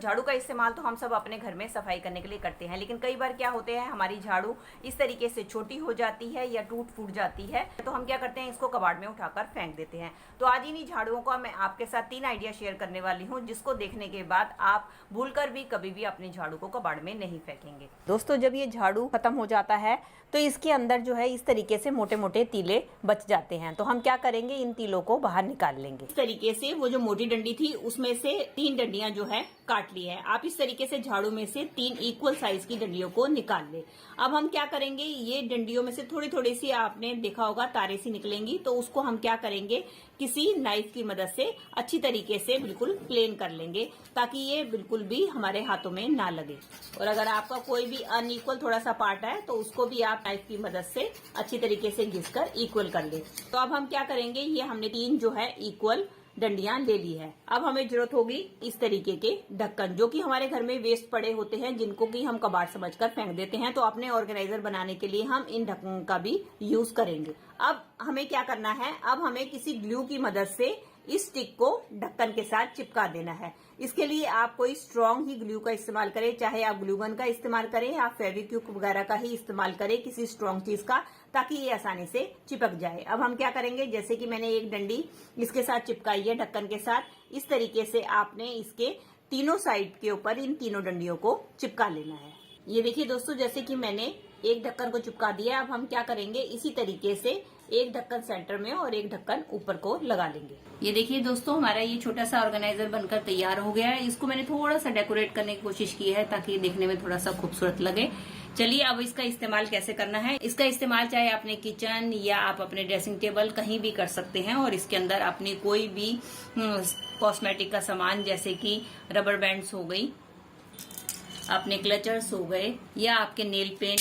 झाड़ू का इस्तेमाल तो हम सब अपने घर में सफाई करने के लिए करते हैं, लेकिन कई बार क्या होते हैं, हमारी झाड़ू इस तरीके से छोटी हो जाती है या टूट फूट जाती है, तो हम क्या करते हैं, इसको कबाड़ में उठाकर फेंक देते हैं। तो आज इन्हीं झाड़ुओं का मैं आपके साथ 3 आइडिया शेयर करने वाली हूँ, जिसको देखने के बाद आप भूलकर भी कभी भी अपनी झाड़ू को कबाड़ में नहीं फेंकेंगे। दोस्तों, जब ये झाड़ू खत्म हो जाता है तो इसके अंदर जो है इस तरीके से मोटे मोटे तीले बच जाते हैं। तो हम क्या करेंगे, इन तीलों को बाहर निकाल लेंगे। इस तरीके से वो जो मोटी डंडी थी उसमें से 3 डंडियां जो है काट ली है। आप इस तरीके से झाड़ू में से 3 इक्वल साइज की डंडियों को निकाल ले। अब हम क्या करेंगे, ये डंडियों में से थोड़ी थोड़ी सी आपने देखा होगा तारे सी निकलेंगी, तो उसको हम क्या करेंगे, किसी नाइफ की मदद से अच्छी तरीके से बिल्कुल प्लेन कर लेंगे, ताकि ये बिल्कुल भी हमारे हाथों में ना लगे। और अगर आपका कोई भी अनइक्वल थोड़ा सा पार्ट है तो उसको भी आप नाइफ की मदद से अच्छी तरीके से घिसकर इक्वल कर ले। तो अब हम क्या करेंगे, ये हमने 3 जो है इक्वल डंडियां ले ली है। अब हमें जरूरत होगी इस तरीके के ढक्कन, जो कि हमारे घर में वेस्ट पड़े होते हैं, जिनको कि हम कबाड़ समझकर फेंक देते हैं। तो अपने ऑर्गेनाइजर बनाने के लिए हम इन ढक्कन का भी यूज करेंगे। अब हमें क्या करना है, अब हमें किसी ग्लू की मदद से इस स्टिक को ढक्कन के साथ चिपका देना है। इसके लिए आप कोई स्ट्रॉन्ग ही ग्लू का इस्तेमाल करें, चाहे आप ग्लू गन का इस्तेमाल करें या फेविक्विक वगैरह का ही इस्तेमाल करें, किसी स्ट्रॉन्ग चीज का, ताकि ये आसानी से चिपक जाए। अब हम क्या करेंगे, जैसे कि मैंने एक डंडी इसके साथ चिपकाई है ढक्कन के साथ, इस तरीके से आपने इसके तीनों साइड के ऊपर इन तीनों डंडियों को चिपका लेना है। ये देखिए दोस्तों, जैसे कि मैंने एक ढक्कन को चिपका दिया। अब हम क्या करेंगे, इसी तरीके से एक ढक्कन सेंटर में और एक ढक्कन ऊपर को लगा लेंगे। ये देखिए दोस्तों, हमारा ये छोटा सा ऑर्गेनाइजर बनकर तैयार हो गया है। इसको मैंने थोड़ा सा डेकोरेट करने की कोशिश की है, ताकि देखने में थोड़ा सा खूबसूरत लगे। चलिए, अब इसका इस्तेमाल कैसे करना है। इसका इस्तेमाल चाहे अपने किचन या आप अपने ड्रेसिंग टेबल कहीं भी कर सकते हैं, और इसके अंदर अपनी कोई भी कॉस्मेटिक का सामान, जैसे कि रबर बैंड्स हो गई, अपने क्लचर्स हो गए, या आपके नेल पेंट,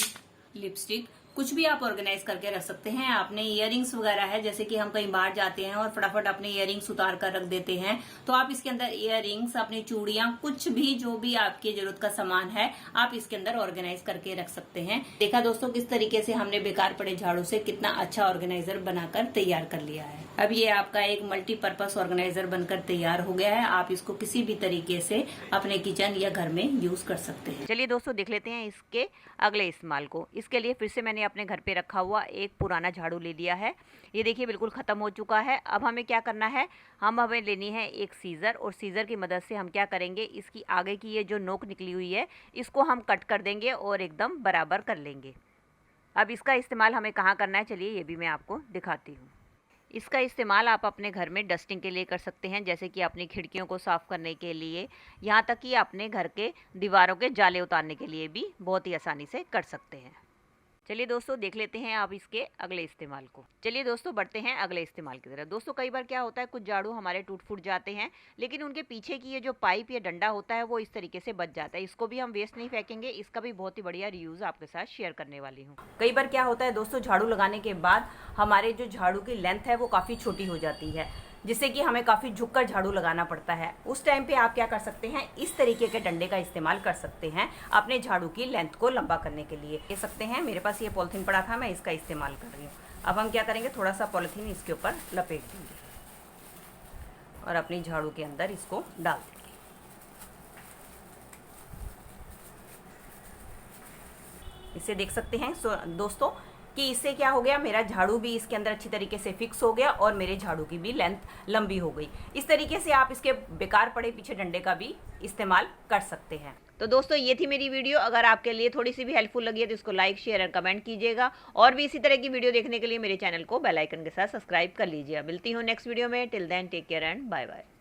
लिपस्टिक, कुछ भी आप ऑर्गेनाइज करके रख सकते हैं। आपने इयररिंग्स वगैरह है, जैसे कि हम कहीं बाहर जाते हैं और फटाफट अपने इयररिंग्स उतार कर रख देते हैं, तो आप इसके अंदर इयररिंग्स, अपनी चूड़ियां, कुछ भी जो भी आपकी जरूरत का सामान है, आप इसके अंदर ऑर्गेनाइज करके रख सकते हैं। देखा दोस्तों, किस तरीके से हमने बेकार पड़े झाड़ू से कितना अच्छा ऑर्गेनाइजर बनाकर तैयार कर लिया है। अब ये आपका एक मल्टीपर्पज ऑर्गेनाइजर बनकर तैयार हो गया है। आप इसको किसी भी तरीके से अपने किचन या घर में यूज कर सकते हैं। चलिए दोस्तों, देख लेते हैं इसके अगले इस्तेमाल को। इसके लिए फिर से मैंने अपने घर पे रखा हुआ एक पुराना झाड़ू ले लिया है। ये देखिए बिल्कुल खत्म हो चुका है। अब हमें क्या करना है, हमें लेनी है एक सीजर, और सीजर की मदद से हम क्या करेंगे, इसकी आगे की ये जो नोक निकली हुई है, इसको हम कट कर देंगे और एकदम बराबर कर लेंगे। अब इसका इस्तेमाल हमें कहाँ करना है, चलिए ये भी मैं आपको दिखाती हूँ। इसका इस्तेमाल आप अपने घर में डस्टिंग के लिए कर सकते हैं, जैसे कि अपनी खिड़कियों को साफ़ करने के लिए, यहाँ तक कि अपने घर के दीवारों के जाले उतारने के लिए भी बहुत ही आसानी से कर सकते हैं। चलिए दोस्तों, देख लेते हैं अब इसके अगले इस्तेमाल को। चलिए दोस्तों, बढ़ते हैं अगले इस्तेमाल की तरफ। दोस्तों, कई बार क्या होता है, कुछ झाड़ू हमारे टूट फूट जाते हैं, लेकिन उनके पीछे की ये जो पाइप या डंडा होता है वो इस तरीके से बच जाता है। इसको भी हम वेस्ट नहीं फेंकेंगे, इसका भी बहुत ही बढ़िया रियूज़ आपके साथ शेयर करने वाली हूँ। कई बार क्या होता है दोस्तों, झाड़ू लगाने के बाद हमारे जो झाड़ू की लेंथ है वो काफ़ी छोटी हो जाती है, जिससे कि हमें काफ़ी झुककर झाड़ू लगाना पड़ता है। उस टाइम पे आप क्या कर सकते हैं, इस तरीके के डंडे का इस्तेमाल कर सकते हैं अपने झाड़ू की लेंथ को लंबा करने के लिए। ले सकते हैं, मेरे पास ये पॉलिथीन पड़ा था, मैं इसका इस्तेमाल कर रही हूँ। अब हम क्या करेंगे, थोड़ा सा पॉलिथीन इसके ऊपर लपेट देंगे और अपनी झाड़ू के अंदर इसको डाल देंगे। इसे देख सकते हैं दोस्तों कि इससे क्या हो गया, मेरा झाड़ू भी इसके अंदर अच्छी तरीके से फिक्स हो गया और मेरे झाड़ू की भी लेंथ लंबी हो गई। इस तरीके से आप इसके बेकार पड़े पीछे डंडे का भी इस्तेमाल कर सकते हैं। तो दोस्तों, ये थी मेरी वीडियो। अगर आपके लिए थोड़ी सी भी हेल्पफुल लगी है तो इसको लाइक, शेयर और कमेंट कीजिएगा, और भी इसी तरह की वीडियो देखने के लिए मेरे चैनल को बेल आइकन के साथ सब्सक्राइब कर लीजिएगा। मिलती हूँ नेक्स्ट वीडियो में। Till then take care and bye bye.